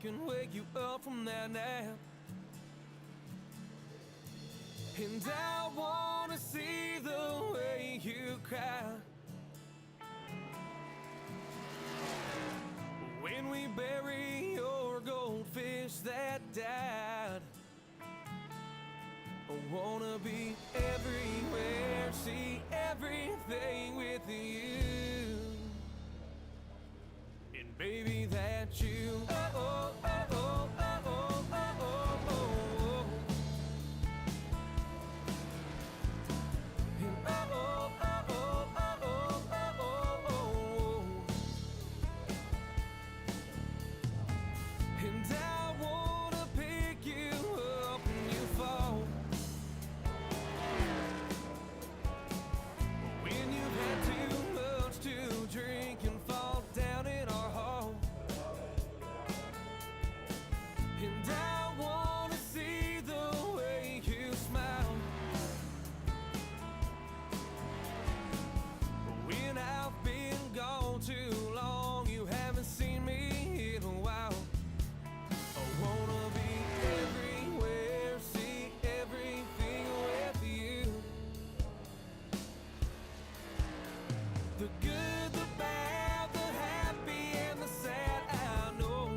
can wake you up from that nap. And I wanna see the way you cry when we bury your goldfish that died. I wanna be everywhere, see everything with you. And baby, that you, oh, oh, oh, oh, oh, oh, oh, oh, oh. And oh, oh, oh, oh, oh, oh, oh, oh. And I wanna pick you up when you fall, when you've had too much to drink and fall down in our hall. And I wanna see the way you smile when I've been gone too long, you haven't seen me in a while. I wanna be everywhere, see everything with you. The good, the bad, the happy and the sad, I know.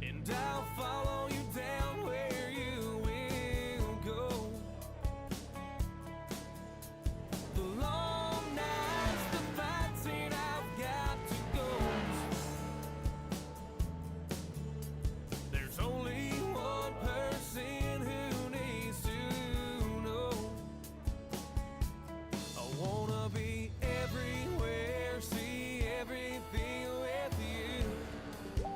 And I'll follow you down where you will go. The long nights, the fights, and I've got to go. There's only one person who needs to know. I wanna be everywhere, see everything with you.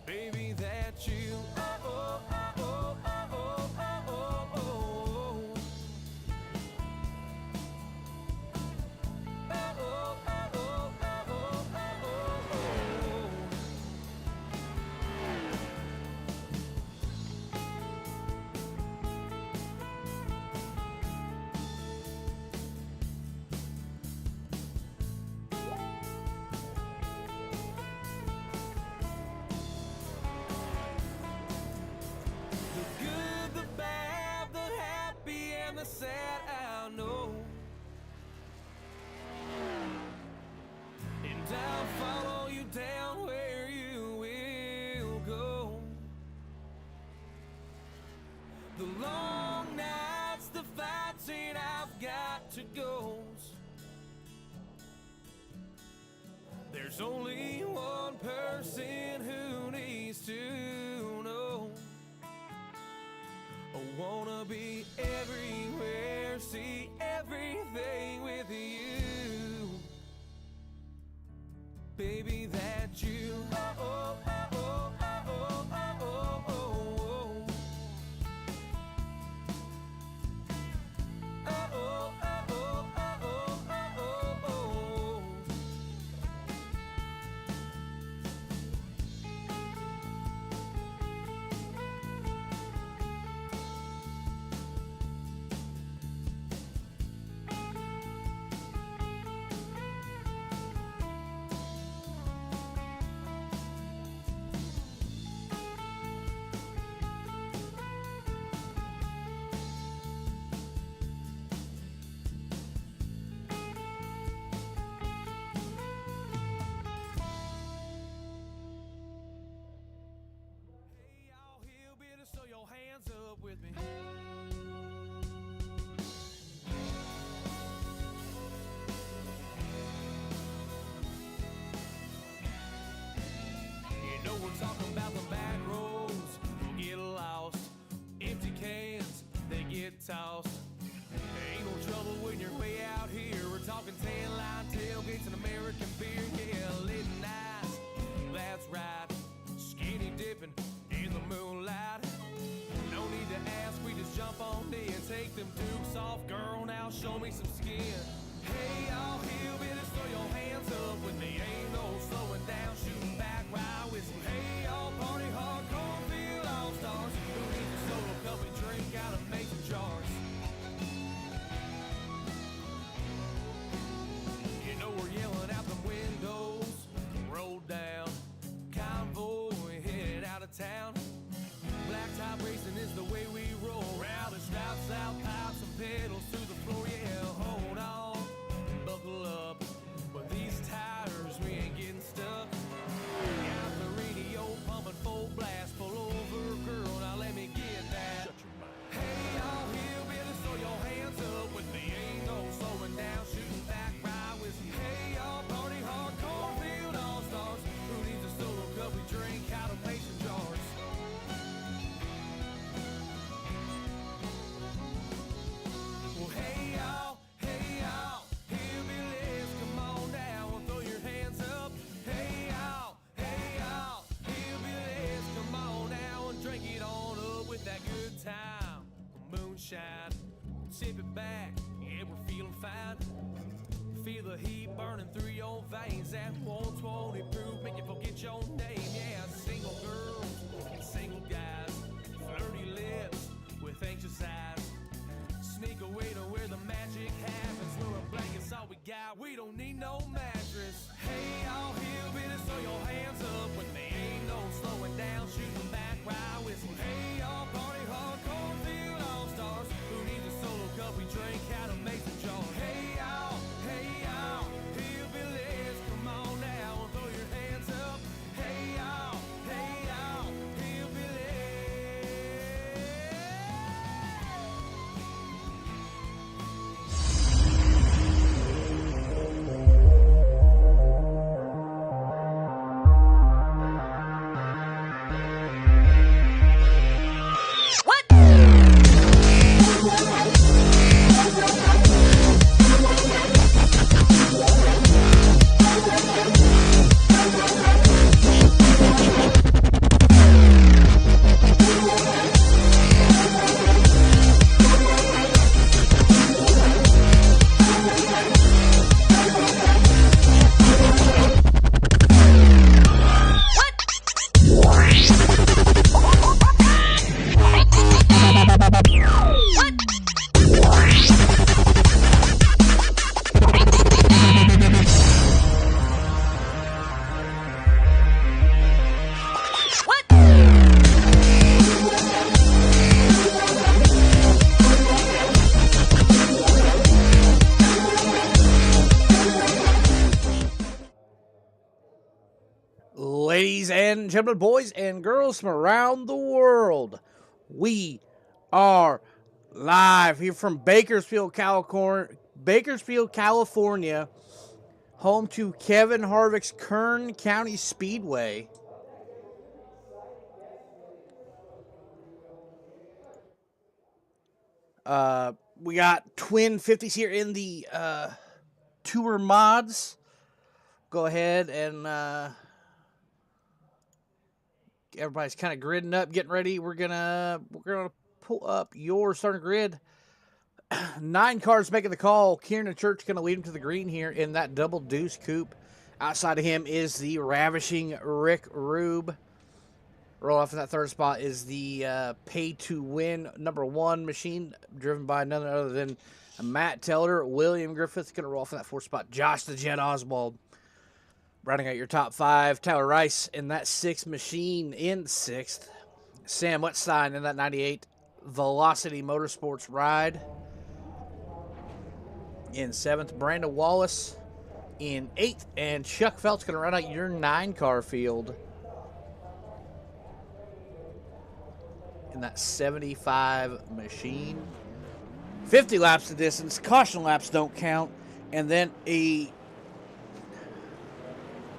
Baby, that you, oh, oh, oh, oh, oh, oh, oh, oh, oh. Oh, oh, oh, oh, oh, oh, oh, oh. The good, the bad, the happy, and the sad, I know. And I'll follow you down where you will go. The long nights, the fights, and I've got to go. There's only one person who needs to know. I wanna be everywhere, see everything with you. Baby, that you, oh, oh, oh, oh, oh, oh, oh, oh, oh. Oh, oh, oh, oh, oh, oh, oh, oh, oh. shine. Tip it back, yeah, we're feeling fine. Feel the heat burning through your veins. That 120 proof, make you forget your name. Yeah, single girls, single guys, flirty lips with anxious eyes. Sneak away to where the magic happens, where a blanket's all we got. We don't need no mattress. Hey, y'all hillbillies, throw your hands up when they ain't no slowing down, shooting back while whistling. Hey, y'all party hard, cornfield all stars. Who needs a solo cup? We drink out of mason jar. Hey, y'all, hillbillies, come on now and throw your hands up. Hey, y'all, hillbillies. Ladies and gentlemen, boys and girls from around the world, we are live here from Bakersfield, California, home to Kevin Harvick's Kern County Speedway. We got twin 50s here in the tour mods. Go ahead and everybody's kind of gridding up, getting ready. We're gonna pull up your starting grid. 9 cars making the call. Kern and Church gonna lead him to the green here in that double deuce coupe. Outside of him is the ravishing Rick Rube. Roll off in that third spot is the pay to win #1 machine, driven by none other than Matt Teller. William Griffith gonna roll off in that fourth spot. Josh the Jet Oswald. Rounding out your top 5, Tyler Rice in that 6th machine in 6th. Sam Wetstein in that 98 Velocity Motorsports ride in 7th. Brandon Wallace in 8th. And Chuck Felt's going to run out your 9-car field in that 75 machine. 50 laps of distance. Caution laps don't count. And then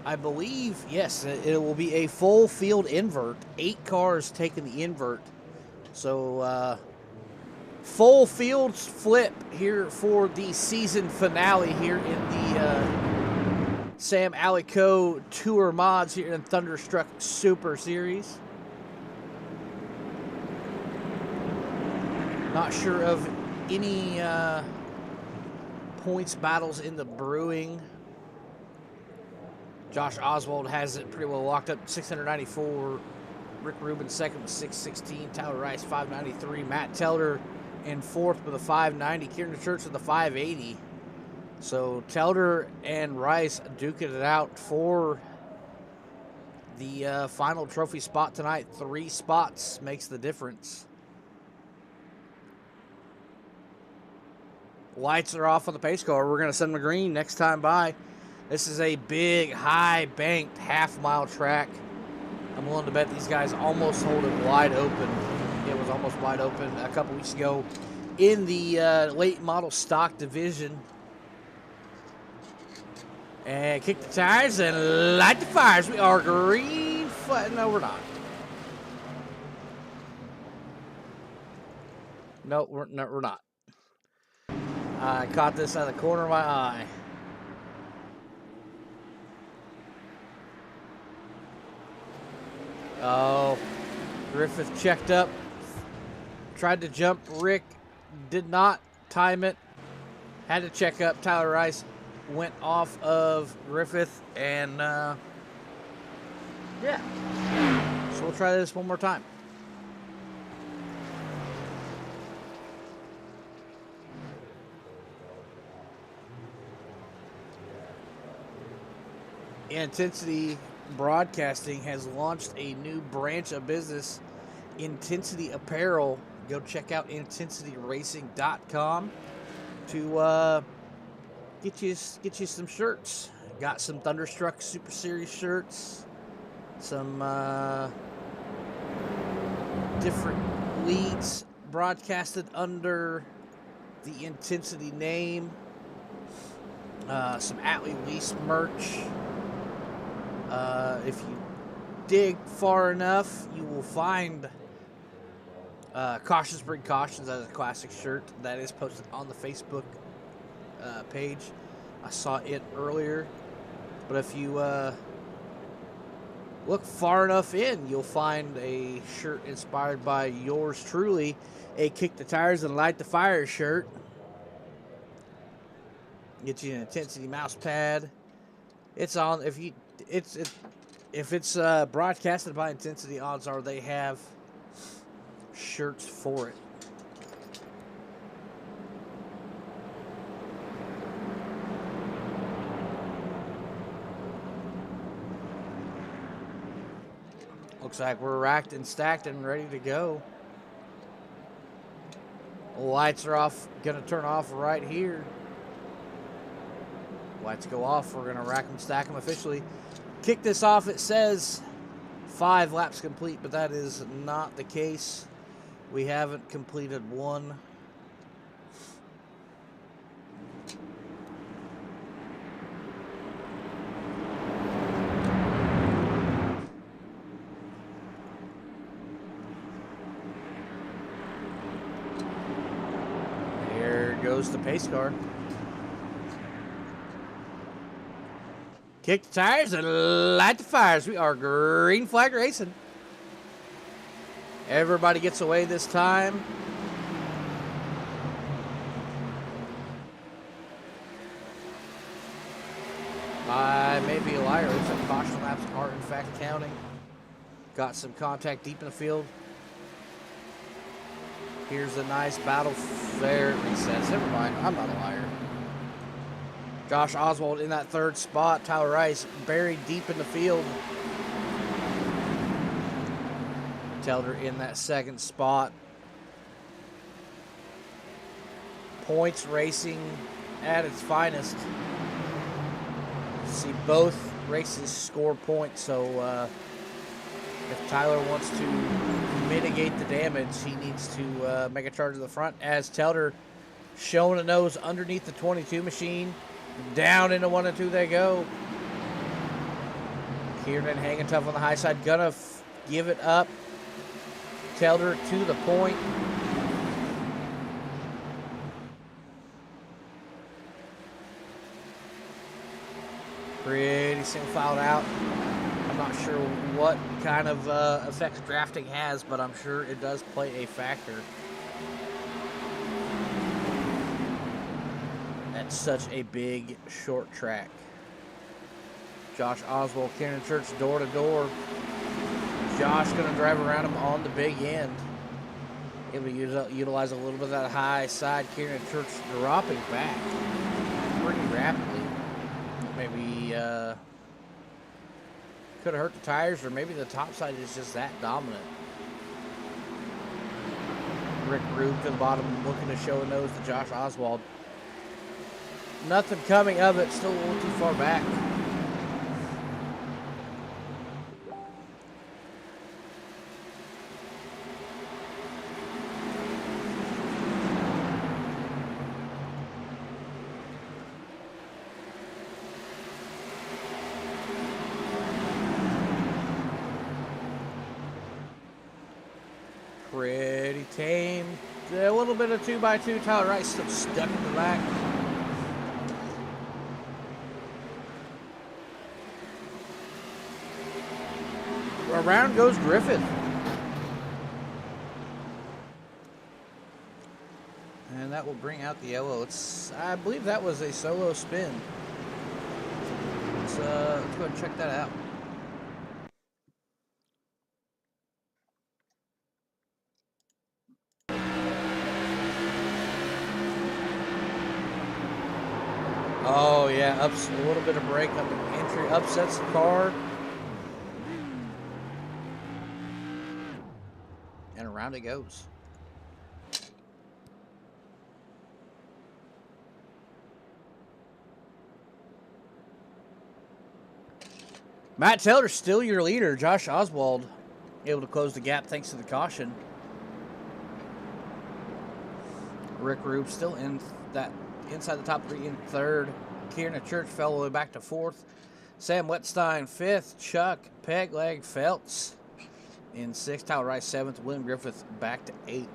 I believe, yes, it will be a full field invert. 8 cars taking the invert. So, full field flip here for the season finale here in the SamAllyCo Tour Mods here in Thunderstruck Super Series. Not sure of any points battles in the brewing. Josh Oswald has it pretty well locked up, 694. Rick Rubin second with 616. Tyler Rice, 593. Matt Teller in 4th with a 590. Kieran Church with a 580. So Teller and Rice duking it out for the final trophy spot tonight. 3 spots makes the difference. Lights are off on the pace car. We're going to send them green next time by. This is a big, high-banked half-mile track. I'm willing to bet these guys almost hold it wide open. It was almost wide open a couple weeks ago in the late model stock division. And kick the tires and light the fires. We are green. No, we're not. No, we're not. I caught this out of the corner of my eye. Oh, Griffith checked up, tried to jump Rick did not time it. Had to check up. Tyler Rice went off of Griffith, and yeah. So we'll try this one more time. Intensity Broadcasting has launched a new branch of business, Intensity Apparel. Go check out intensityracing.com to get you some shirts. Got some Thunderstruck Super Series shirts, some different leagues broadcasted under the Intensity name, some Atlee Lease merch. If you dig far enough, you will find Cautious Bring Cautions as a classic shirt that is posted on the Facebook page. I saw it earlier, but if you look far enough in, you'll find a shirt inspired by yours truly, a Kick the Tires and Light the Fire shirt. Get you an Intensity mouse pad. It's on. If it's broadcasted by Intensity, odds are they have shirts for it. Looks like we're racked and stacked and ready to go. Lights are off. Gonna turn off right here. Lights go off. We're gonna rack them, stack them officially. Kick this off. It says 5 laps complete, but that is not the case. We haven't completed one. There goes the pace car. Kick the tires and light the fires. We are green flag racing. Everybody gets away this time. I may be a liar. Looks like caution laps are in fact counting. Got some contact deep in the field. Here's a nice battle. There it resets. Never mind. I'm not a liar. Josh Oswald in that third spot. Tyler Rice buried deep in the field. Telder in that second spot. Points racing at its finest. See both races score points, so if Tyler wants to mitigate the damage, he needs to make a charge to the front, as Telder showing a nose underneath the 22 machine. Down into 1 and 2 they go. Kiernan hanging tough on the high side. Gonna give it up. Telder to the point. Pretty single filed out. I'm not sure what kind of effects drafting has, but I'm sure it does play a factor. That's such a big short track. Josh Oswald, Kern Church, door to door. Josh going to drive around him on the big end. Able to utilize a little bit of that high side. Kern Church dropping back pretty rapidly. Maybe could have hurt the tires, or maybe the top side is just that dominant. Rick Rube to the bottom, looking to show a nose to Josh Oswald. Nothing coming of it, still a little too far back. Pretty tame. A little bit of 2x2. Tyler Rice still stuck in the back. Around goes Griffith. that will bring out the yellow. I believe that was a solo spin. Let's go ahead and check that out. Oh yeah, a little bit of break on the entry, upsets the car. And around it goes. Matt Taylor still your leader. Josh Oswald able to close the gap thanks to the caution. Rick Rube still inside the top 3 in 3rd. Kieran Church fell all the way back to 4th. Sam Wetstein 5th. Chuck Pegleg Feltz in 6th. Tyler Rice 7th. William Griffith back to 8th.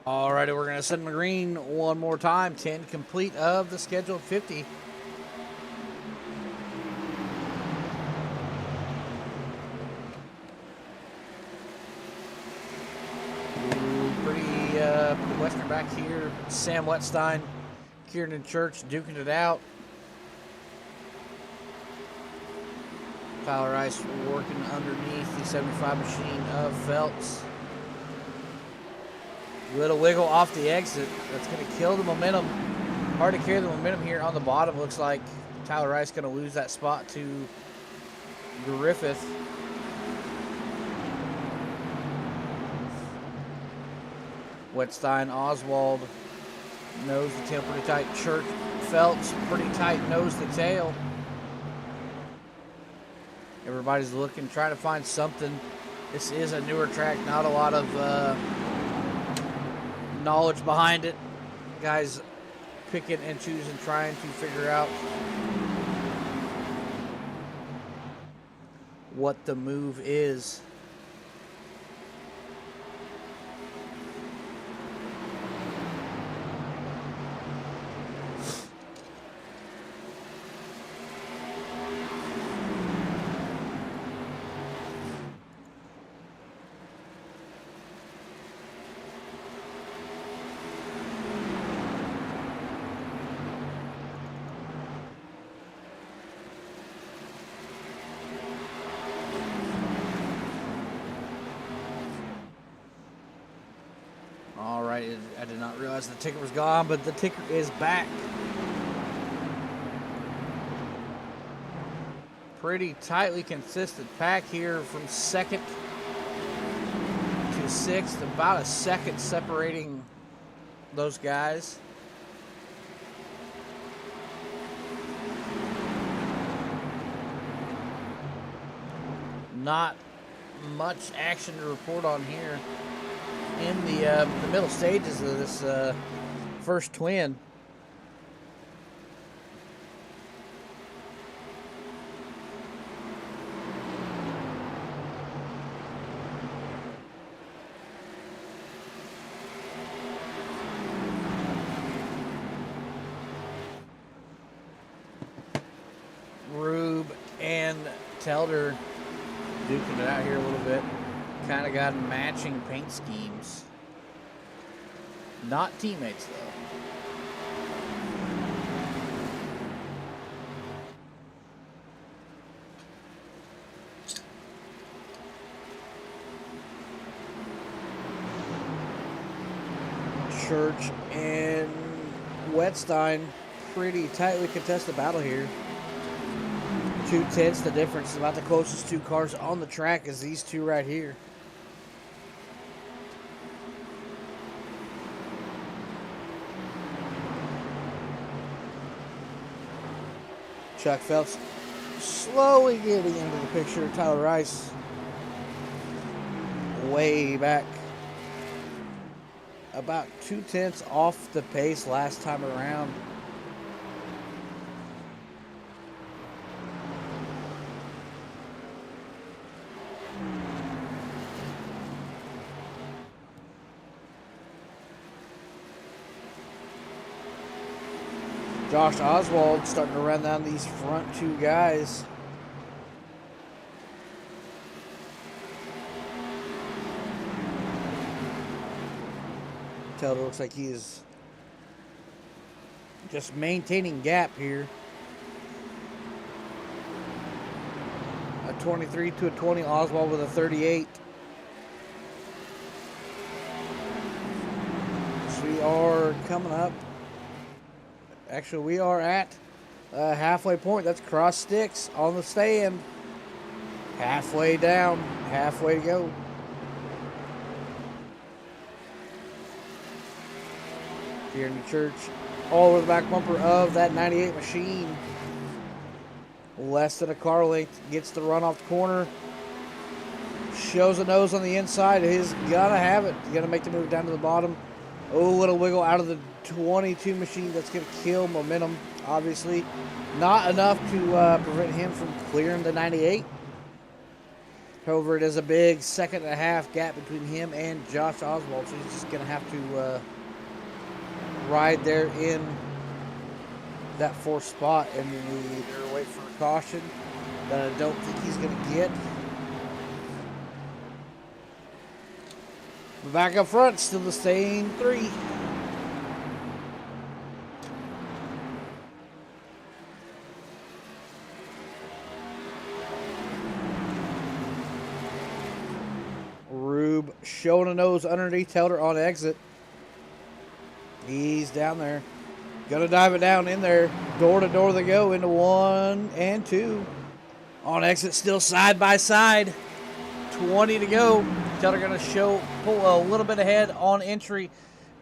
Alrighty, we're going to send the green one more time. 10 complete of the scheduled 50. Pretty Western back here. Sam Wetstein, Kieran Church duking it out. Tyler Rice working underneath the 75 machine of Phelps. Little wiggle off the exit. That's going to kill the momentum. Hard to carry the momentum here on the bottom. Looks like Tyler Rice going to lose that spot to Griffith. Wetstein, Oswald nose the tail pretty tight. Church, Phelps pretty tight nose the tail. Everybody's looking, trying to find something. This is a newer track, not a lot of knowledge behind it. Guys picking and choosing, trying to figure out what the move is. I did not realize the ticker was gone, but the ticker is back. Pretty tightly consistent pack here from 2nd to 6th. About a second separating those guys. Not much action to report on here in the middle stages of this first twin. Rube and Telder duking it out here a little bit. Kind of got matching paint schemes. Not teammates, though. Church and Wetstein, pretty tightly contested battle here. 2/10 the difference. About the closest two cars on the track is these two right here. Chuck Phelps slowly getting into the picture. Tyler Rice way back. About 2/10 off the pace last time around. Josh Oswald starting to run down these front two guys. It looks like he is just maintaining gap here. A 23 to a 20, Oswald with a 38. So we are coming up. Actually, we are at halfway point. That's cross sticks on the stand. Halfway down, halfway to go. Here in the church, all over the back bumper of that 98 machine. Less than a car length, gets the run off the corner. Shows a nose on the inside. He's gonna have it. He's gonna make the move down to the bottom. Oh, little wiggle out of the 22 machine. That's gonna kill momentum, obviously. Not enough to prevent him from clearing the 98. However, it is a big 1.5 gap between him and Josh Oswald, so he's just gonna have to ride there in that fourth spot, and we wait for a caution that I don't think he's going to get. But back up front, still the same three. Rube showing a nose underneath Helder on exit. He's down there. Gonna dive it down in there. Door to door they go into 1 and 2. On exit, still side by side. 20 to go. Taylor gonna pull a little bit ahead on entry.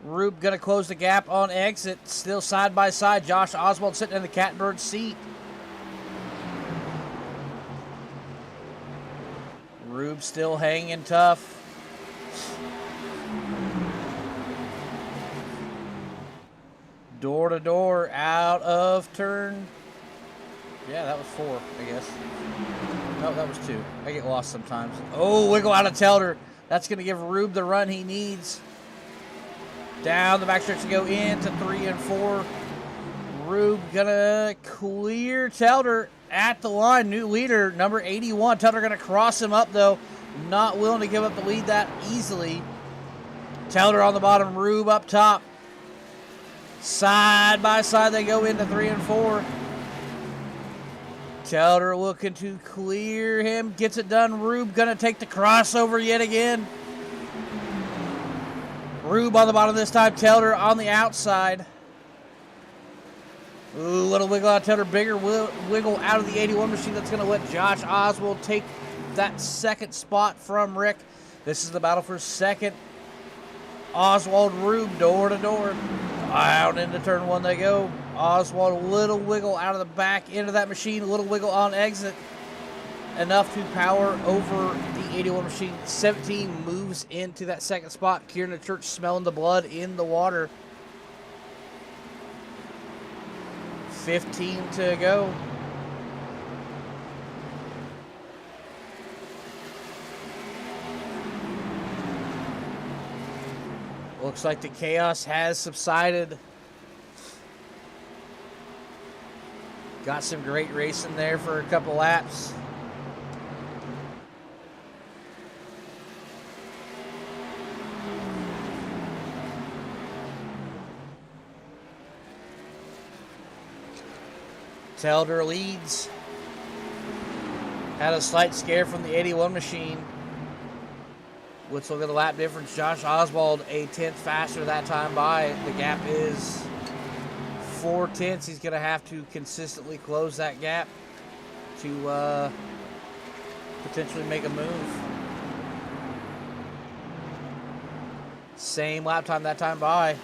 Rube gonna close the gap on exit. Still side by side. Josh Oswald sitting in the catbird seat. Rube still hanging tough. Door to door out of turn. Yeah, that was 4, I guess. No, that was 2. I get lost sometimes. Oh, wiggle out of Telder. That's going to give Rube the run he needs. Down the backstretch to go into 3 and 4. Rube going to clear Telder at the line. New leader, number 81. Telder going to cross him up, though. Not willing to give up the lead that easily. Telder on the bottom, Rube up top. Side by side they go into 3 and 4. Telder looking to clear him. Gets it done. Rube going to take the crossover yet again. Rube on the bottom this time. Telder on the outside. Ooh, little wiggle out of Telder. Bigger wiggle out of the 81 machine. That's going to let Josh Oswald take that second spot from Rick. This is the battle for second. Oswald, Rube, door to door. Out into turn 1 they go. Oswald, a little wiggle out of the back into that machine. A little wiggle on exit. Enough to power over the 81 machine. 17 moves into that second spot. Kern the Church smelling the blood in the water. 15 to go. Looks like the chaos has subsided. Got some great racing there for a couple laps. Telder leads. Had a slight scare from the 81 machine. Let's look at the lap difference. Josh Oswald, a 10th faster that time by. The gap is 4 tenths. He's going to have to consistently close that gap. to potentially make a move. Same lap time that time by.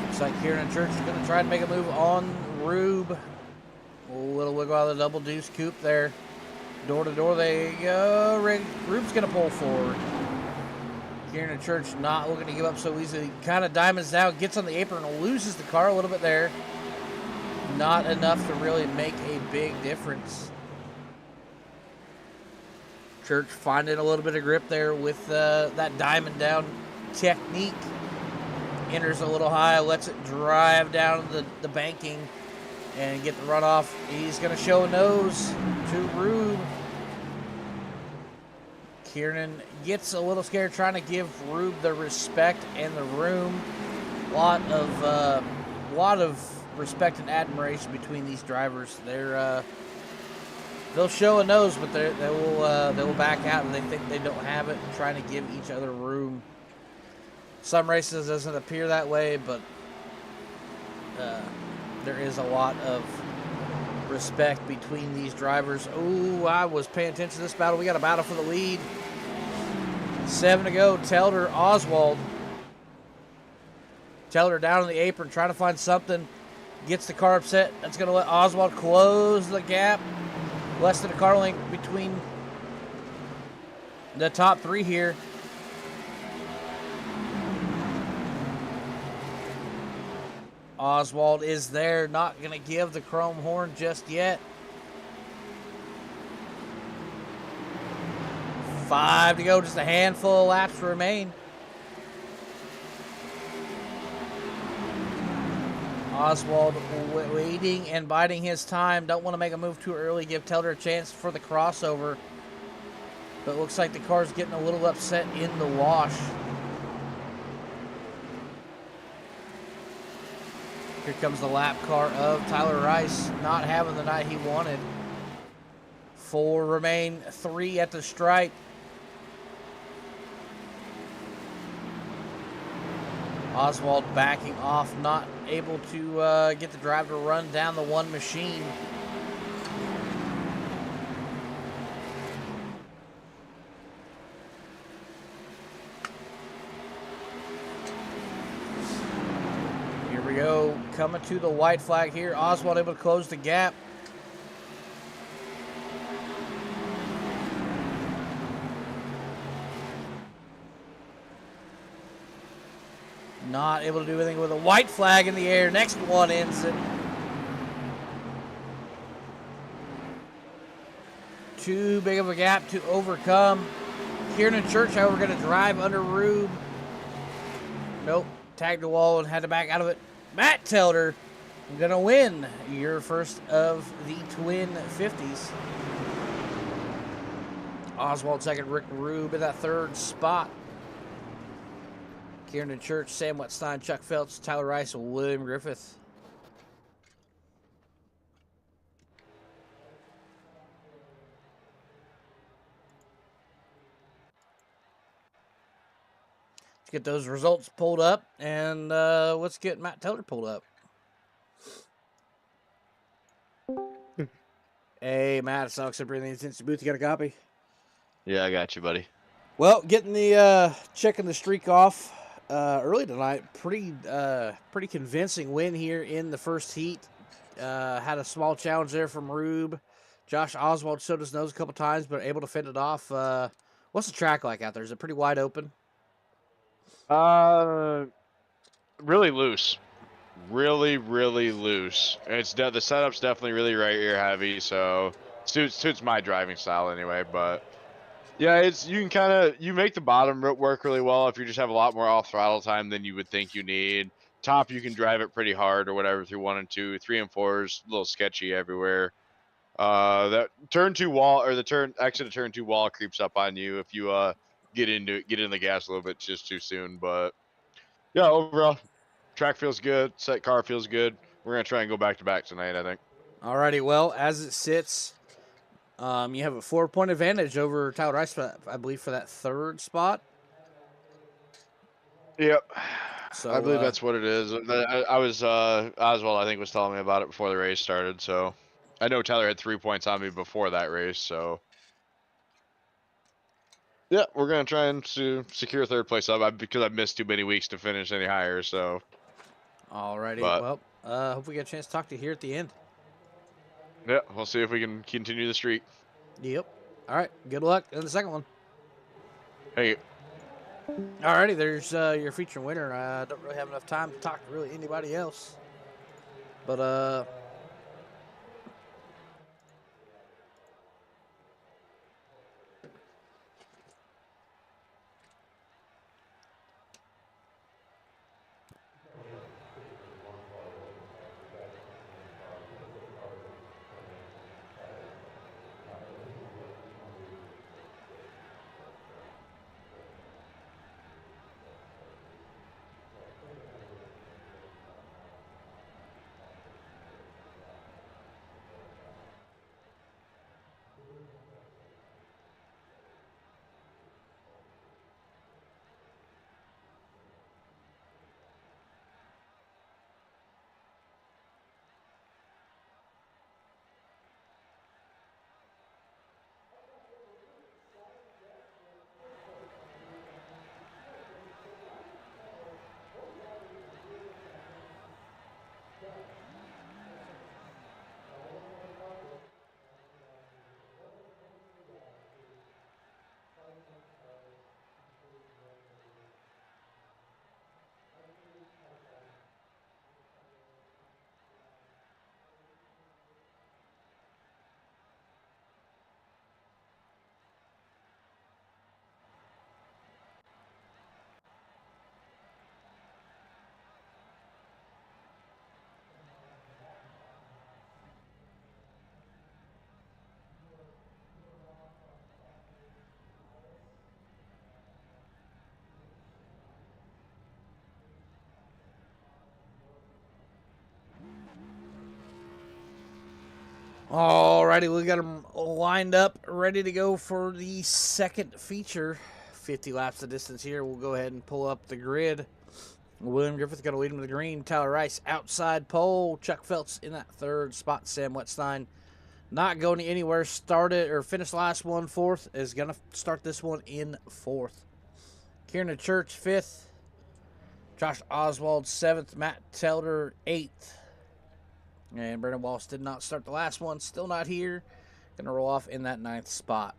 Looks like Kern Church is going to try and make a move on Rube. A little wiggle out of the double deuce coupe there. Door to door they go. Rube's going to pull forward. Kern Church not looking to give up so easily. Kind of diamonds down, gets on the apron, loses the car a little bit there. Not enough to really make a big difference. Church finding a little bit of grip there with that diamond down technique. Enters a little high, lets it drive down the banking and get the runoff. He's going to show a nose to Rube. Kiernan gets a little scared, trying to give Rube the respect and the room. Lot of respect and admiration between these drivers. They'll show a nose, but they will back out, and they think they don't have it, trying to give each other room. Some races doesn't appear that way, but there is a lot of respect between these drivers. Oh, I was paying attention to this battle. We got a battle for the lead. 7 to go. Telder, Oswald. Telder down on the apron, trying to find something. Gets the car upset. That's going to let Oswald close the gap. Less than a car length between the top three here. Oswald is there, not going to give the chrome horn just yet. 5 to go, just a handful of laps remain. Oswald waiting and biding his time. Don't want to make a move too early, give Telder a chance for the crossover. But it looks like the car's getting a little upset in the wash. Here comes the lap car of Tyler Rice, not having the night he wanted. 4 remain, 3 at the stripe. Oswald backing off, not able to get the drive to run down the one machine. Here we go, coming to the white flag here. Oswald able to close the gap. Not able to do anything with a white flag in the air. Next one ends it. Too big of a gap to overcome. Kiernan Church, however, going to drive under Rube. Nope. Tagged the wall and had to back out of it. Matt Telder going to win your first of the Twin 50s. Oswald second, Rick Rube in that third spot. Kiernan Church, Sam Wetstein, Chuck Phelps, Tyler Rice, and William Griffith. Let's get those results pulled up, and let's get Matt Telder pulled up. Hey, Matt, it's Alex over in the Instant Booth. You got a copy? Yeah, I got you, buddy. Well, getting the checking the streak off early tonight. Pretty convincing win here in the first heat. Had a small challenge there from Rube. Josh Oswald showed his nose a couple times, but able to fend it off. What's the track like out there? Is it pretty wide open? Really loose. Really loose. It's the setup's definitely really right ear heavy, so suits my driving style anyway. But yeah, you make the bottom work really well if you just have a lot more off throttle time than you would think you need. Top, you can drive it pretty hard or whatever through 1 and 2. 3 and 4 is a little sketchy everywhere. That turn 2 wall, or the exit of turn 2 wall creeps up on you if you get in the gas a little bit just too soon. But yeah, overall Track feels good. Set car feels good. We're gonna try and go back to back tonight, I think. Alrighty, well, as it sits, you have a 4-point advantage over Tyler Rice, I believe, for that 3rd spot. Yep. So I believe that's what it is. I was Oswald, I think, was telling me about it before the race started. So I know Tyler had 3 points on me before that race. So yeah, we're gonna try and secure 3rd place up because I missed too many weeks to finish any higher. So alrighty, but well, hope we get a chance to talk to you here at the end. yeah, we'll see if we can continue the streak. Yep. All right. Good luck in the second one. Hey. Alrighty, there's your feature winner. I don't really have enough time to talk to really anybody else, but alrighty, we got them lined up, ready to go for the second feature. 50 laps of distance here. We'll go ahead and pull up the grid. William Griffith going to lead him to the green. Tyler Rice outside pole. Chuck Phelps in that 3rd spot. Sam Wetstein not going anywhere. Started or finished last one 4th. Is going to start this one in 4th. Kieran Church 5th. Josh Oswald 7th. Matt Telder 8th. And Brendan Walsh did not start the last one. Still not here. Going to roll off in that 9th spot.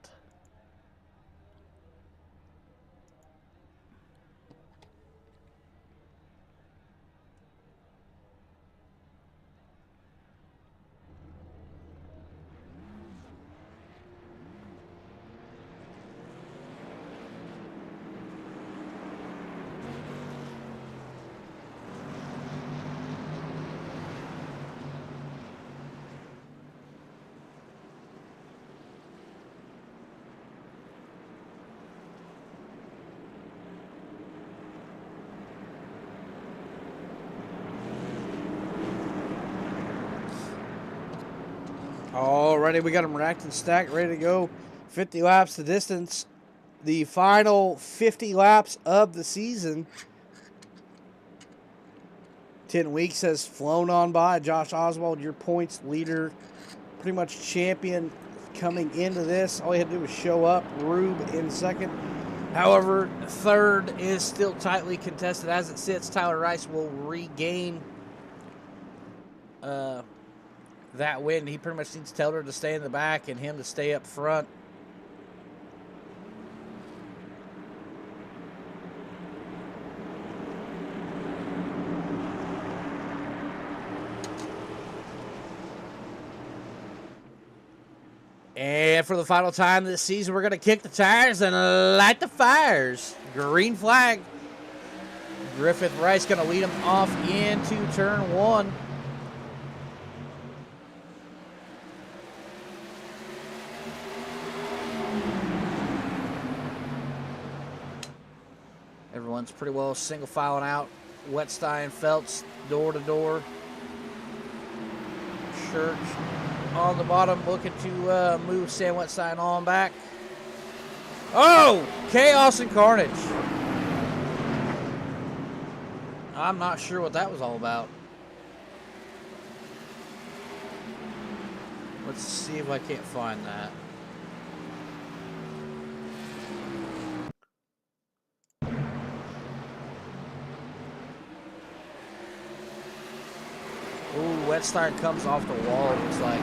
Alrighty, we got them racked and stacked, ready to go. 50 laps the distance. The final 50 laps of the season. 10 weeks has flown on by. Josh Oswald, your points leader, pretty much champion coming into this. All you had to do was show up. Rube in 2nd. However, 3rd is still tightly contested. As it sits, Tyler Rice will regain that win. He pretty much needs Telder to stay in the back and him to stay up front. And for the final time this season, we're going to kick the tires and light the fires. Green flag. Griffith Rice going to lead him off into turn 1. Everyone's pretty well single filing out Wetstein, Feltz, door to door. Church on the bottom, looking to move Sam Wetstein on back. Oh! Chaos and carnage. I'm not sure what that was all about. Let's see if I can't find that. Ooh, Wetstein comes off the wall, it looks like.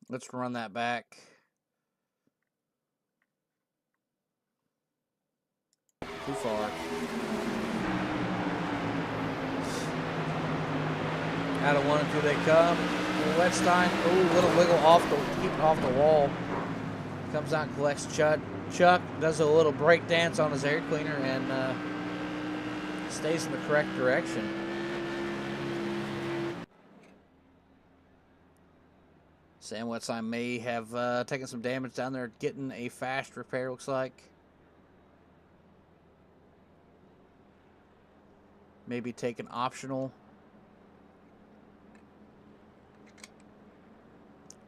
Let's run that back. Too far. Out of 1 and 2 they come. Wetstein, ooh, little wiggle off the, keep it off the wall. Comes out and collects Chuck. Chuck does a little break dance on his air cleaner and stays in the correct direction. Sam Wetstein may have taken some damage down there, getting a fast repair, looks like. Maybe take an optional.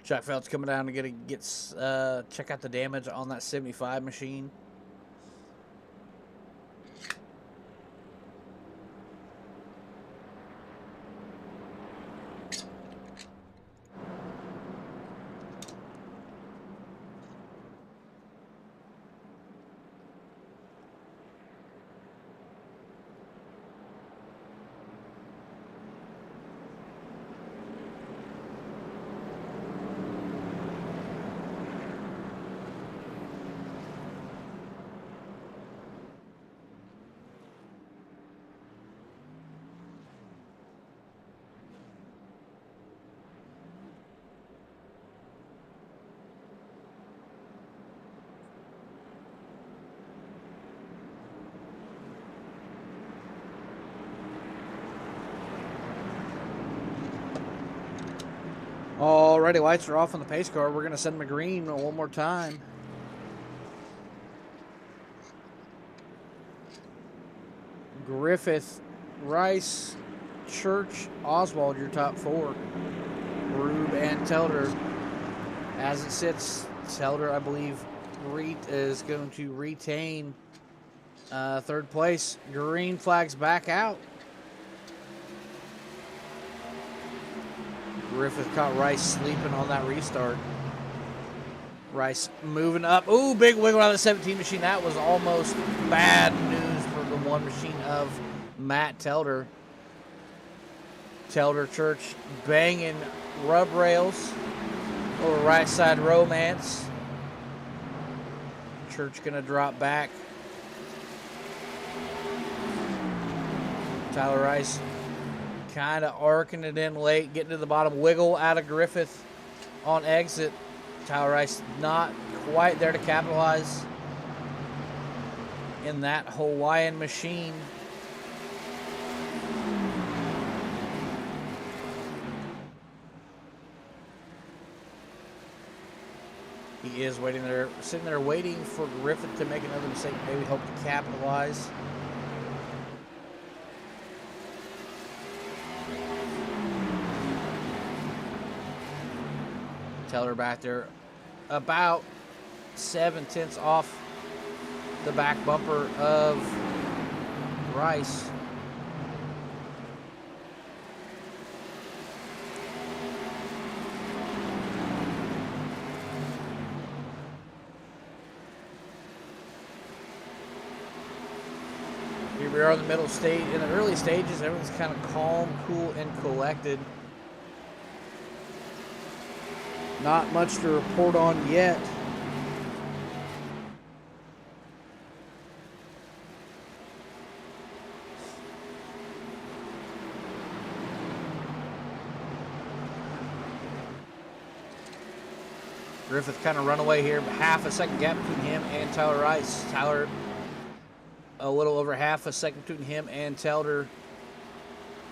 Chuck Felt's coming down to check out the damage on that 75 machine. Alrighty, lights are off on the pace car. We're going to send them a green one more time. Griffith, Rice, Church, Oswald, your top 4. Rube and Telder. As it sits, Telder, I believe, is going to retain 3rd place. Green flags back out. Griffith caught Rice sleeping on that restart. Rice moving up. Ooh, big wiggle out of the 17 machine. That was almost bad news for the 1 machine of Matt Telder. Telder Church banging rub rails over right side romance. Church gonna drop back. Tyler Rice kind of arcing it in late, getting to the bottom. Wiggle out of Griffith on exit. Tyler Rice not quite there to capitalize in that Hawaiian machine. He is waiting there, sitting there waiting for Griffith to make another mistake, maybe hope to capitalize. Teller back there about 7/10 off the back bumper of Rice. Here we are in the middle stage. In the early stages, everything's kind of calm, cool, and collected. Not much to report on yet. Griffith kind of run away here, half a second gap between him and Tyler Rice. Tyler a little over half a second between him and Telder.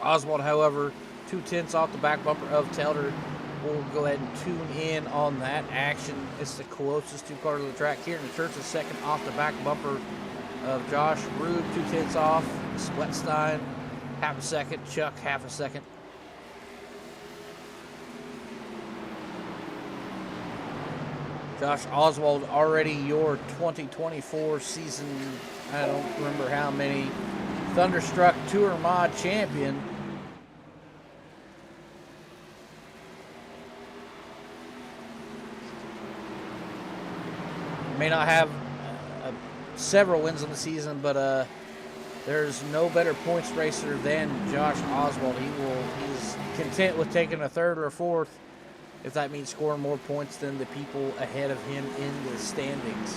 Oswald, however, 2/10 off the back bumper of Telder. We'll go ahead and tune in on that action. It's the closest 2 cars to the track here in the church. The second off the back bumper of Josh. Rube 2/10 off. Sweatstein half a second. Chuck half a second. Josh Oswald, already your 2024 season, I don't remember how many, Thunderstruck Tour Mod champion. May not have several wins on the season, but there's no better points racer than Josh Oswald. He's content with taking a third or a fourth, if that means scoring more points than the people ahead of him in the standings.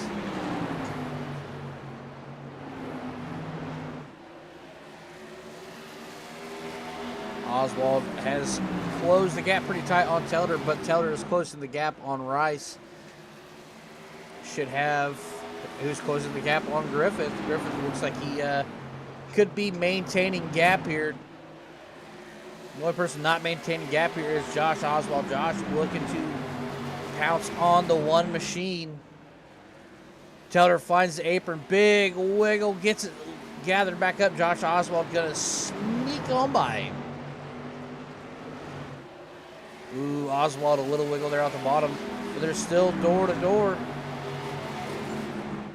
Oswald has closed the gap pretty tight on Telder, but Telder is closing the gap on Rice. Should have, who's closing the gap on Griffith. Griffith looks like he could be maintaining gap here. The only person not maintaining gap here is Josh Oswald. Josh looking to pounce on the one machine. Telder finds the apron. Big wiggle. Gets it gathered back up. Josh Oswald going to sneak on by him. Ooh, Oswald a little wiggle there at the bottom. But they're still door to door.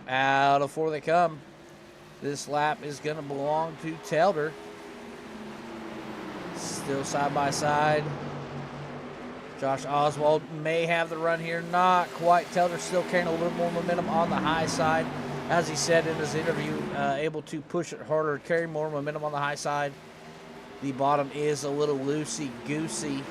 Out of four they come. This lap is going to belong to Telder. Still side by side. Josh Oswald may have the run here. Not quite. Telder still carrying a little more momentum on the high side. As he said in his interview, able to push it harder, carry more momentum on the high side. The bottom is a little loosey-goosey.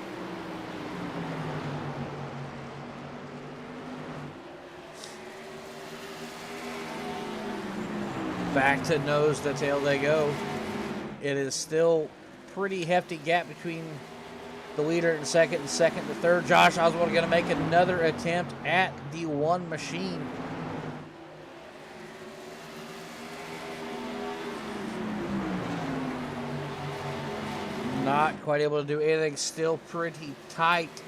Back to nose to tail they go. It is still pretty hefty gap between the leader and second to third. Josh Oswald going to make another attempt at the one machine. Not quite able to do anything. Still pretty tight.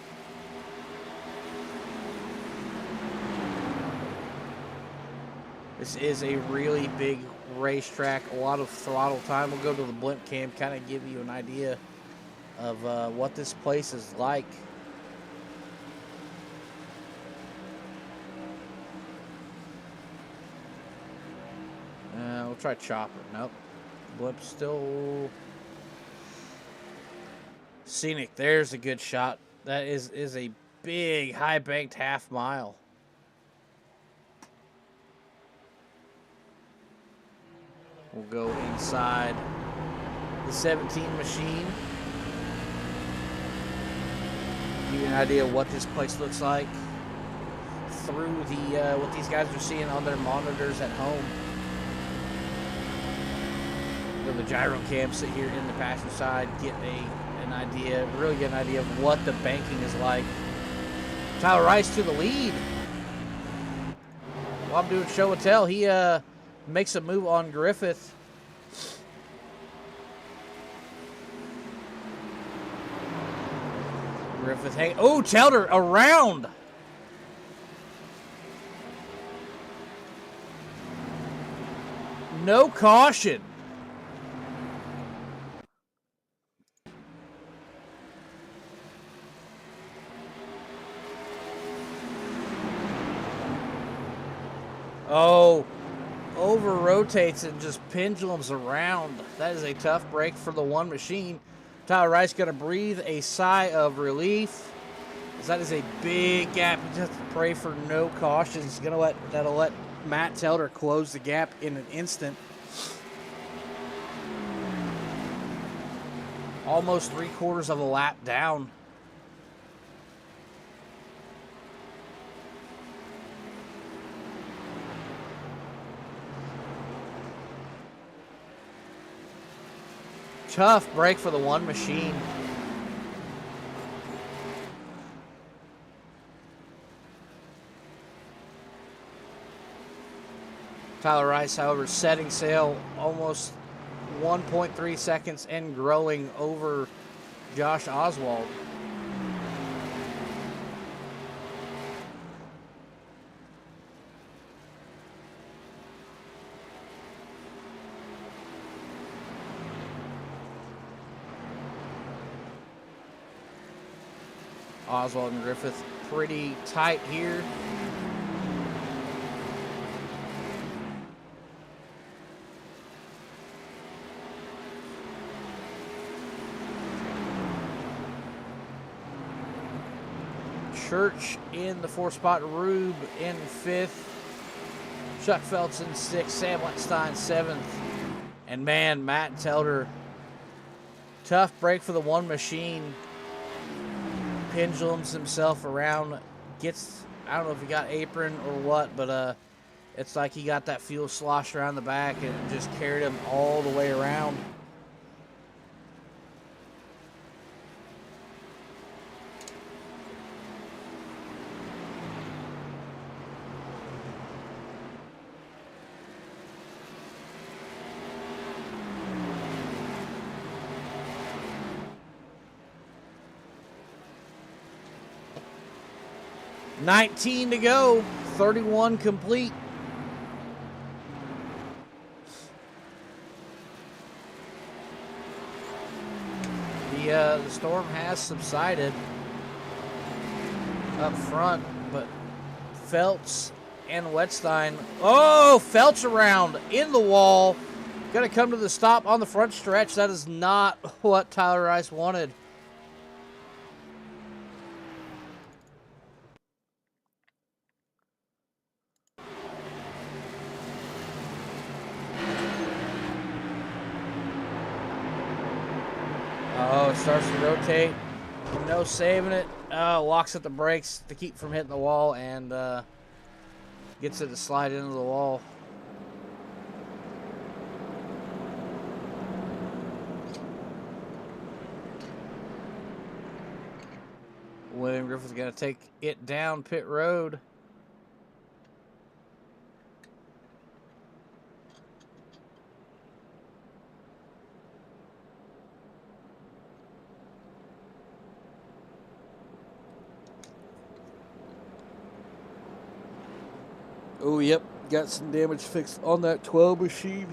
This is a really big racetrack, a lot of throttle time. We'll go to the blimp cam, kind of give you an idea of what this place is like. We'll try chopper. Nope. Blimp still scenic. There's a good shot. That is a big high banked half mile. We'll go inside the 17 machine. Give you an idea of what this place looks like through the what these guys are seeing on their monitors at home. So the gyro cam sit here in the passenger side, get an idea, really get an idea of what the banking is like. Tyler Rice to the lead. While I'm doing show and tell, he makes a move on Griffith. Griffith, hey, oh, Telder around. No caution. Oh, over rotates and just pendulums around. That is a tough break for the one machine. Tyler Rice going to breathe a sigh of relief. That is a big gap. You just have to pray for no cautions. That'll let Matt Telder close the gap in an instant. Almost 3/4 of a lap down. Tough break for the one machine. Tyler Rice, however, setting sail almost 1.3 seconds and growing over Josh Oswald. Oswald and Griffith pretty tight here. Church in the 4th spot, Rube in 5th, Chuck Feltz in 6th, Sam Wetstein 7th, and man, Matt Telder, tough break for the one machine, pendulums himself around, gets, I don't know if he got apron or what, but it's like he got that fuel sloshed around the back and it just carried him all the way around. $19 to go, 31 complete. The storm has subsided up front, but Feltz and Wetstein. Oh, Feltz around in the wall. Going to come to the stop on the front stretch. That is not what Tyler Rice wanted. Oh, it starts to rotate. No saving it. Walks at the brakes to keep from hitting the wall and gets it to slide into the wall. William Griffith's got to take it down pit road. Oh, yep. Got some damage fixed on that 12 machine.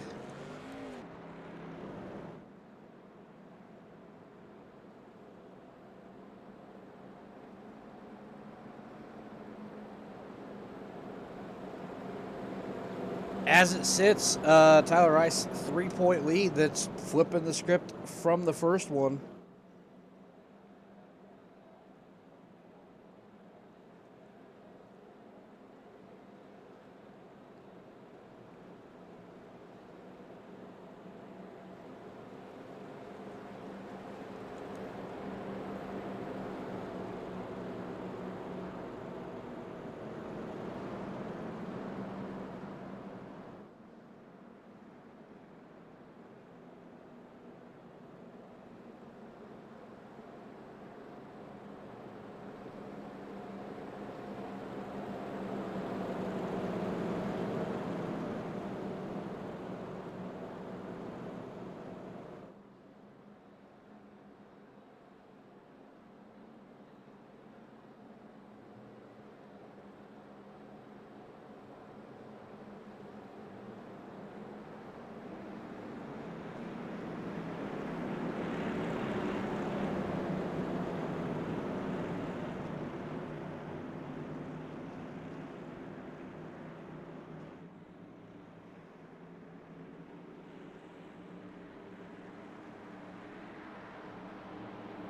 As it sits, Tyler Rice, 3-point lead. That's flipping the script from the first one.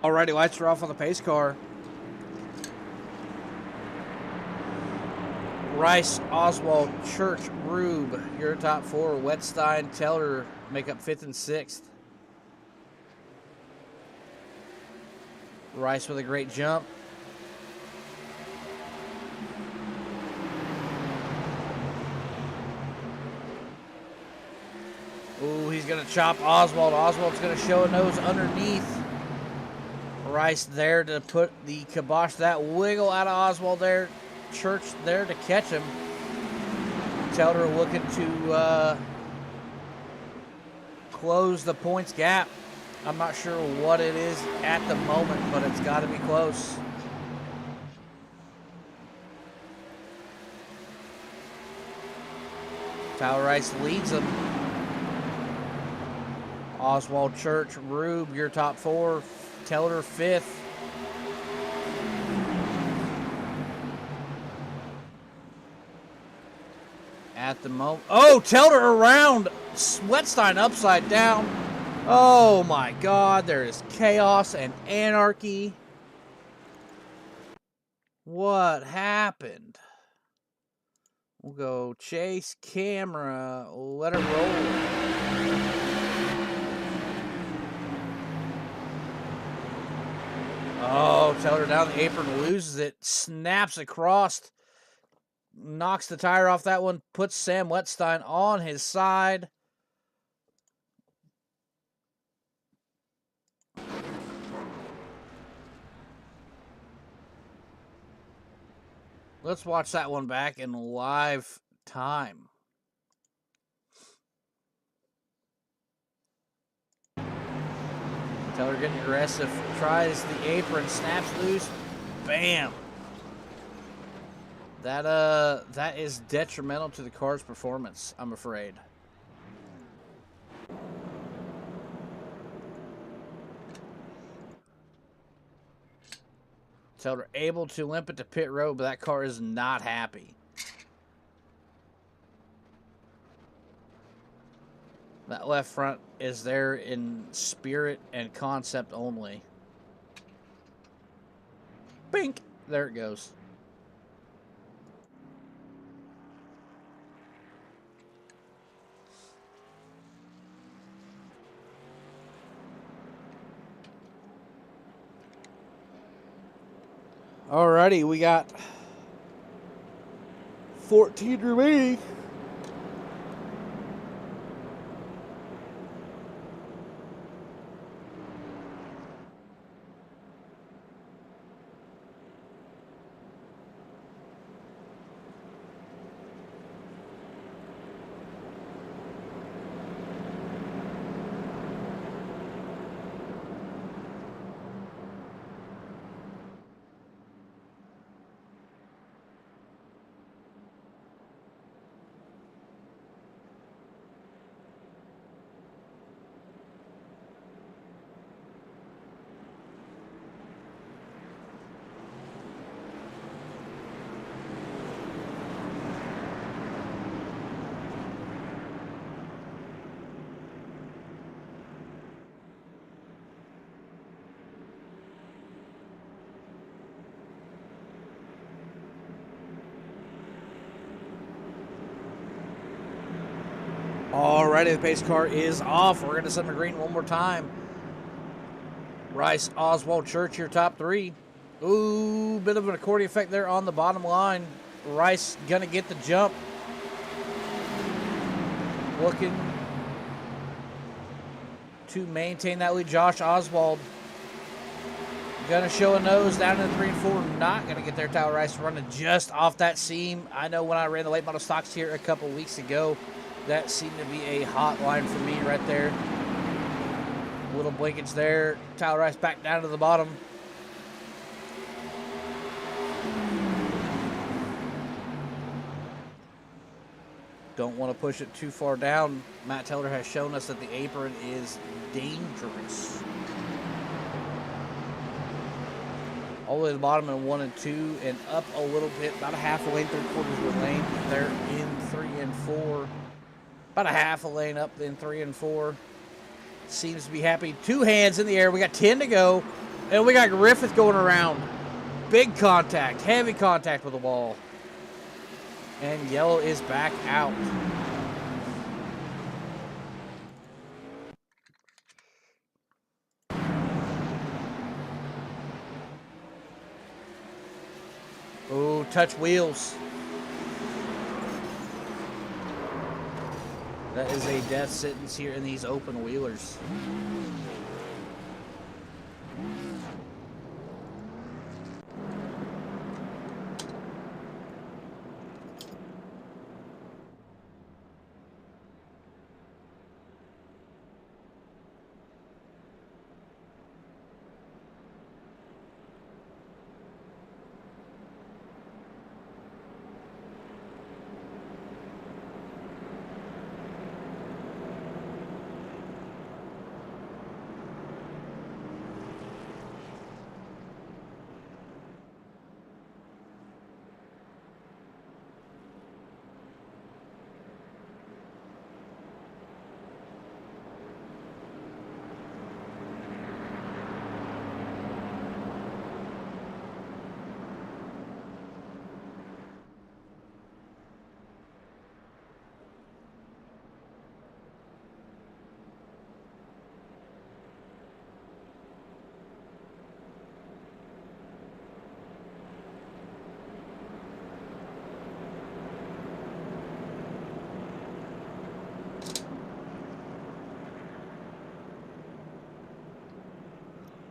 Alrighty, lights are off on the pace car. Rice, Oswald, Church, Rube, your top 4. Wetstein, Teller make up 5th and 6th. Rice with a great jump. Ooh, he's going to chop Oswald. Oswald's going to show a nose underneath. Rice there to put the kibosh. That wiggle out of Oswald there. Church there to catch him. Telder looking to close the points gap. I'm not sure what it is at the moment, but it's got to be close. Tyler Rice leads them. Oswald, Church, Rube, your top 4. Telder 5th. at the moment. Oh, Telder around. Wetstein upside down. Oh my God, there is chaos and anarchy. What happened? We'll go chase, camera, let it roll. Oh, Telder down the apron, loses it, snaps across, knocks the tire off that one, puts Sam Wetstein on his side. Let's watch that one back in live time. Telder getting aggressive, tries the apron, snaps loose, bam. That is detrimental to the car's performance, I'm afraid. Telder able to limp it to pit road, but that car is not happy. That left front is there in spirit and concept only. Bink! There it goes. Alrighty, we got 14 remaining. Alrighty, the pace car is off. We're going to send the green one more time. Rice, Oswald, Church, your top three. Ooh, bit of an accordion effect there on the bottom line. Rice going to get the jump. Looking to maintain that lead. Josh Oswald going to show a nose down in the 3 and 4. Not going to get there. Tyler Rice running just off that seam. I know when I ran the late model stocks here a couple weeks ago, that seemed to be a hot line for me right there. A little blinkage there. Tyler Rice back down to the bottom. Don't want to push it too far down. Matt Telder has shown us that the apron is dangerous. All the way to the bottom in 1 and 2 and up a little bit. About a half a lane, 3/4 of a lane. They're in 3 and 4. About a half a lane up in 3 and 4. Seems to be happy. 2 hands in the air. We got 10 to go. And we got Griffith going around. Big contact. Heavy contact with the wall. And yellow is back out. Oh, touch wheels. That is a death sentence here in these open wheelers.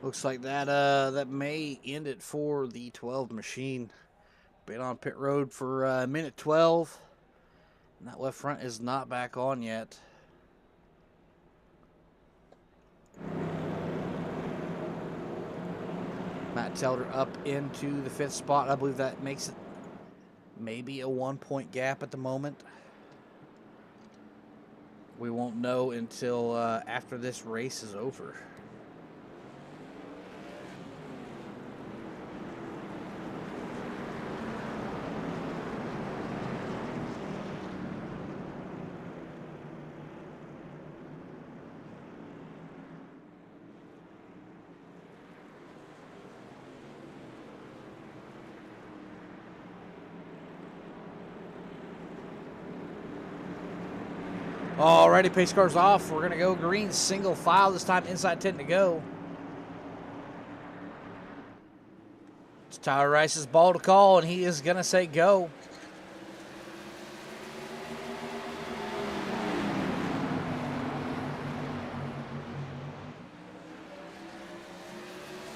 Looks like that may end it for the 12 machine. Been on pit road for minute 12. And that left front is not back on yet. Matt Telder up into the 5th spot. I believe that makes it maybe a 1-point gap at the moment. We won't know until after this race is over. Alrighty, pace car's off. We're going to go green single file this time, inside 10 to go. It's Tyler Rice's ball to call, and he is going to say go.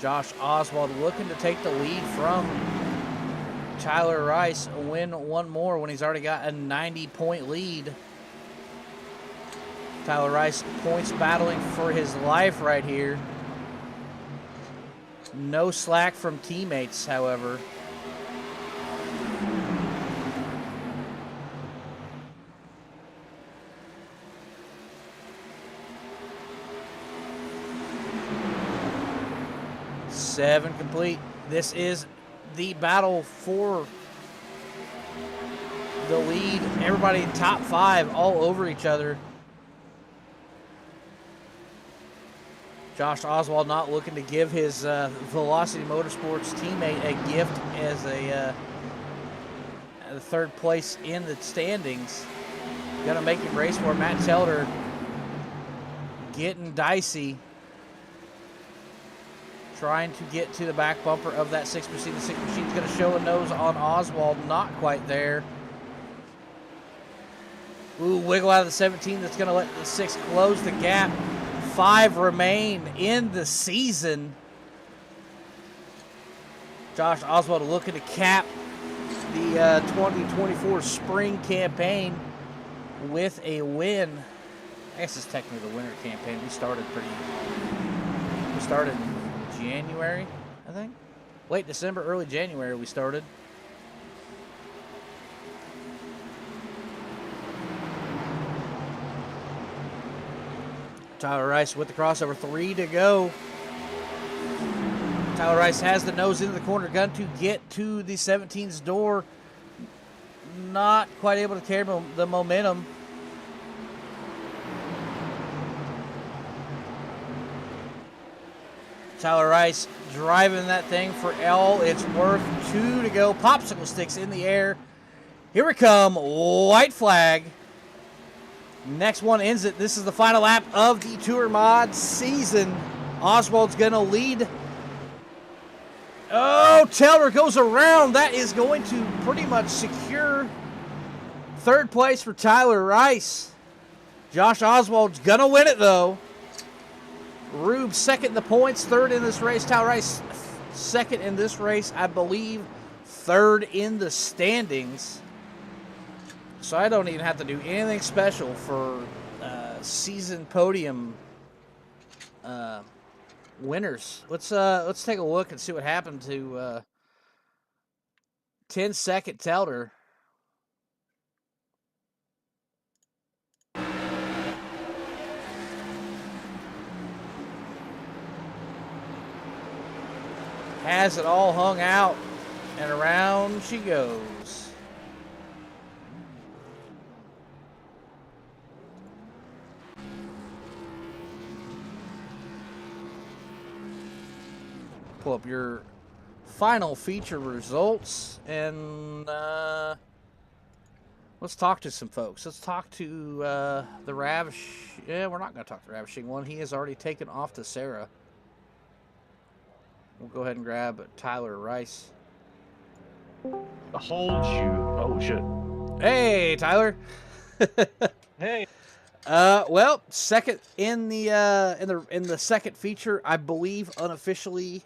Josh Oswald looking to take the lead from Tyler Rice, win one more when he's already got a 90-point lead. Tyler Rice points battling for his life right here. No slack from teammates, however. Seven complete. This is the battle for the lead. Everybody in top 5 all over each other. Josh Oswald not looking to give his Velocity Motorsports teammate a gift as a third place in the standings. Gonna make him race for Matt Telder. Getting dicey. Trying to get to the back bumper of that 6th machine. The 6th machine's gonna show a nose on Oswald. Not quite there. Ooh, wiggle out of the 17. That's gonna let the 6 close the gap. 5 remain in the season. Josh Oswald looking to cap the 2024 spring campaign with a win. I guess it's technically the winter campaign. We started in January, I think. Late December, early January we started. Tyler Rice with the crossover, 3 to go. Tyler Rice has the nose into the corner, gun to get to the 17's door. Not quite able to carry the momentum. Tyler Rice driving that thing for all it's worth. 2 to go. Popsicle sticks in the air. Here we come. White flag. Next one ends it. This is the final lap of the Tour Mod season. Oswald's going to lead. Oh, Taylor goes around. That is going to pretty much secure 3rd place for Tyler Rice. Josh Oswald's going to win it, though. Rube 2nd in the points, 3rd in this race. Tyler Rice 2nd in this race, I believe 3rd in the standings. So I don't even have to do anything special for season podium winners. Let's take a look and see what happened to 10-second Telder. Has it all hung out, and around she goes. Pull up your final feature results, and let's talk to some folks. Let's talk to the Ravish. Yeah, we're not going to talk to the Ravishing one. He has already taken off to Sarah. We'll go ahead and grab Tyler Rice. Hold you. Oh, shit. Hey, Tyler. Hey. Well, second in the second feature, I believe unofficially,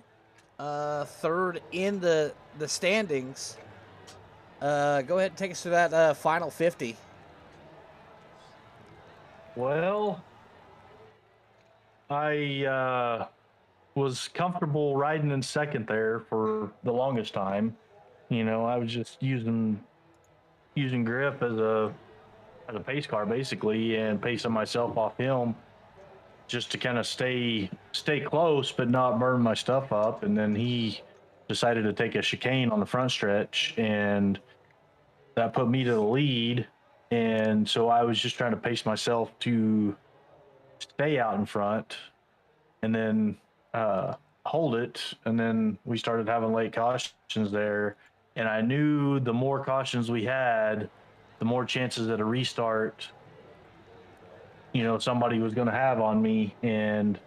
third in the standings. Go ahead and take us to that final 50. Well, I was comfortable riding in second there for the longest time. I was just using grip as a pace car basically, and pacing myself off him just to kind of stay close but not burn my stuff up. And then he decided to take a chicane on the front stretch, and that put me to the lead. And so I was just trying to pace myself to stay out in front, and then hold it. And then we started having late cautions there, and I knew the more cautions we had, the more chances at a restart somebody was going to have on me. And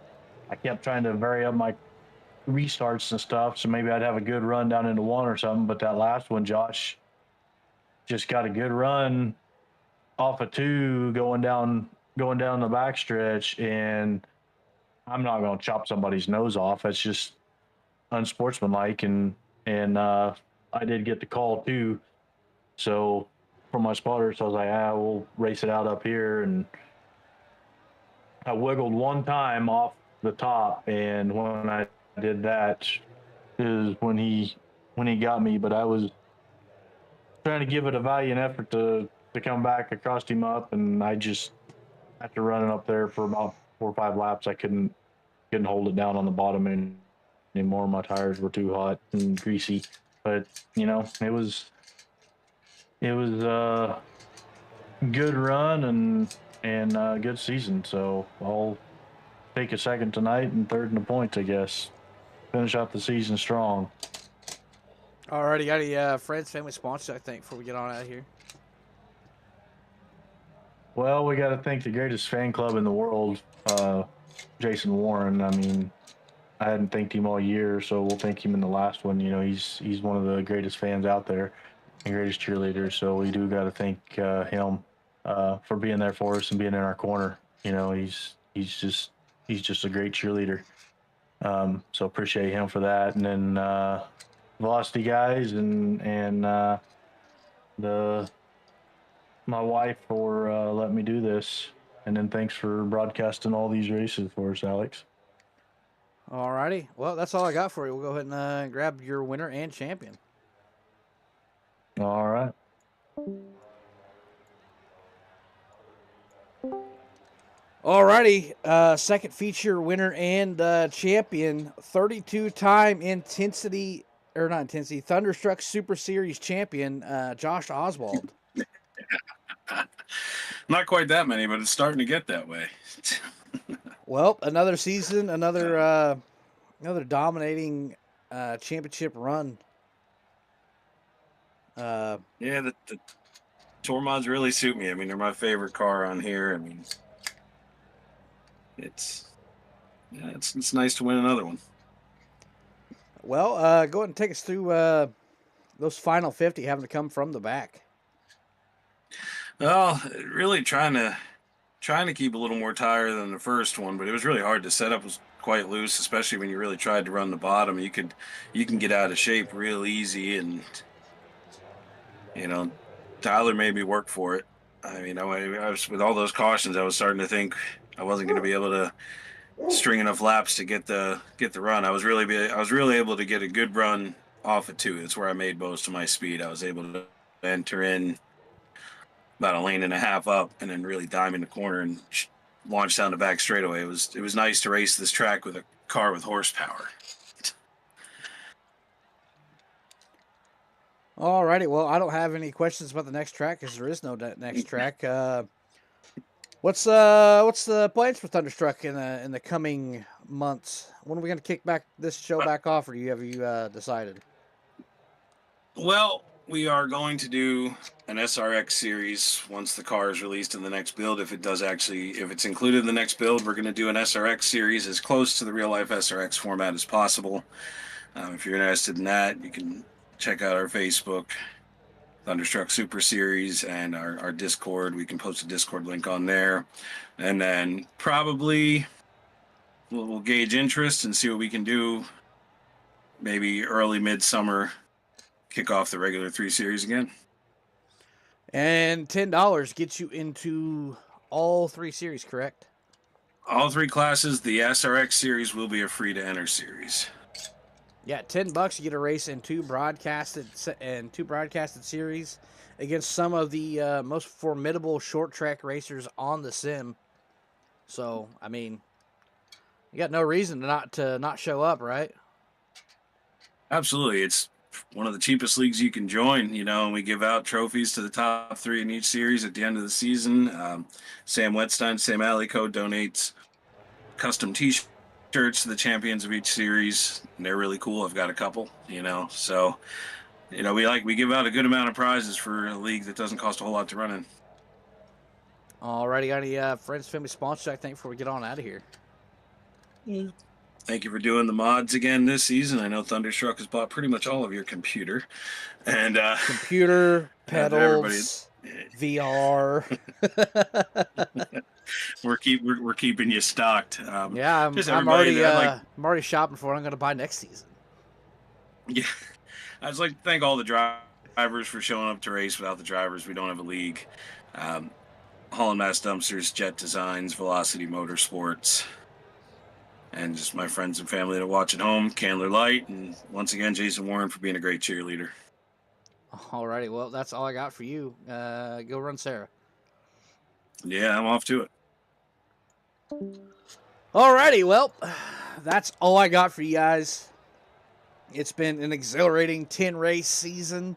I kept trying to vary up my restarts and stuff, so maybe I'd have a good run down into one or something. But that last one, Josh just got a good run off of two going down the backstretch, and I'm not going to chop somebody's nose off. That's just unsportsmanlike. And I did get the call too. So for my spotters, I was like, we'll race it out up here. And I wiggled one time off the top, and when I did that is when he got me. But I was trying to give it a valiant effort to come back. I crossed him up, and I just after running up there for about 4 or 5 laps, I couldn't hold it down on the bottom anymore. My tires were too hot and greasy. But it was a good run and good season. So I'll take a second tonight and third in the points, I guess. Finish out the season strong. Alrighty, got any friends, family, sponsors, I think, before we get on out of here? Well, we got to thank the greatest fan club in the world, Jason Warren. I mean, I hadn't thanked him all year, so we'll thank him in the last one. He's one of the greatest fans out there and greatest cheerleaders. So we do got to thank him for being there for us and being in our corner. He's just a great cheerleader. So appreciate him for that. And then Velocity guys and my wife for letting me do this. And then thanks for broadcasting all these races for us, Alex. Alrighty. Well, that's all I got for you. We'll go ahead and grab your winner and champion. All right. Alrighty. Second feature winner and champion, 32-time Thunderstruck Super Series champion, Josh Oswald. Not quite that many, but it's starting to get that way. Well, another season, another dominating championship run. Yeah, the tour mods really suit me. I mean, they're my favorite car on here. I mean, it's nice to win another one. Well, go ahead and take us through those final 50 having to come from the back. Well, really trying to keep a little more tire than the first one, but it was really hard. The setup was quite loose, especially when you really tried to run the bottom. You can get out of shape real easy, and Tyler made me work for it. I mean, I was with all those cautions, I was starting to think I wasn't going to be able to string enough laps to get the run. I was really able to get a good run off of 2. That's where I made most of my speed. I was able to enter in about a lane and a half up, and then really diamond the corner and launch down the back straightaway. It was nice to race this track with a car with horsepower. Alrighty, well, I don't have any questions about the next track because there is no next track. What's the plans for Thunderstruck in the coming months? When are we going to kick back this show back off, or have you decided? Well, we are going to do an SRX series once the car is released in the next build. If it's included in the next build, we're going to do an SRX series as close to the real life SRX format as possible. If you're interested in that, you can check out our Facebook. Thunderstruck Super Series and our Discord. We can post a Discord link on there. And then probably we'll gauge interest and see what we can do. Maybe early midsummer, kick off the regular 3 series again. And $10 gets you into all 3 series, correct? All 3 classes. The SRX series will be a free to enter series. Yeah, $10 you get a race in 2 broadcasted series against some of the most formidable short track racers on the sim. So, I mean, you got no reason to not show up, right? Absolutely. It's one of the cheapest leagues you can join, and we give out trophies to the top 3 in each series at the end of the season. Sam Wetstein, SamAllyCo donates custom t-shirts to the champions of each series. And they're really cool. I've got a couple, so, we give out a good amount of prizes for a league that doesn't cost a whole lot to run in. Alrighty, got any friends, family, sponsors, I think, before we get on out of here? Thank you for doing the mods again this season. I know Thunderstruck has bought pretty much all of your computer. And computer, pedals, VR. We're keeping you stocked. Yeah, I'm already shopping for what I'm going to buy next season. Yeah, I'd just like to thank all the drivers for showing up to race. Without the drivers, we don't have a league. Holland Mass Dumpsters, Jet Designs, Velocity Motorsports, and just my friends and family that watch at home, Candler Light, and once again, Jason Warren for being a great cheerleader. Alrighty, well, that's all I got for you. Go run Sarah. Yeah, I'm off to it. Alrighty, well, that's all I got for you guys. It's been an exhilarating 10-race season.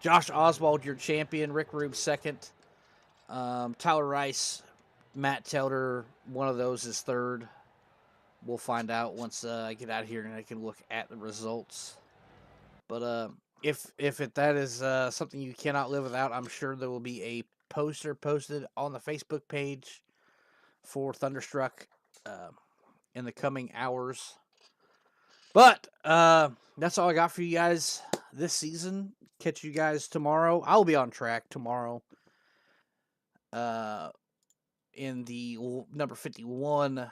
Josh Oswald, your champion. Rick Rube, second. Tyler Rice, Matt Telder, one of those is third. We'll find out once I get out of here and I can look at the results. But if that is something you cannot live without, I'm sure there will be a poster posted on the Facebook page for Thunderstruck in the coming hours. But that's all I got for you guys this season. Catch you guys tomorrow. I'll be on track tomorrow in the number 51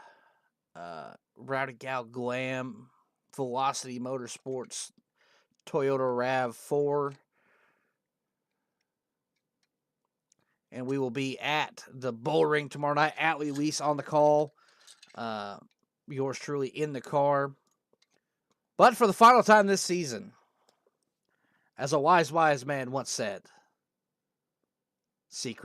Rowdy Gal Glam Velocity Motorsports Toyota RAV4. And we will be at the Bull Ring tomorrow night. Atlee Lease on the call. Yours truly in the car. But for the final time this season, as a wise man once said, secret.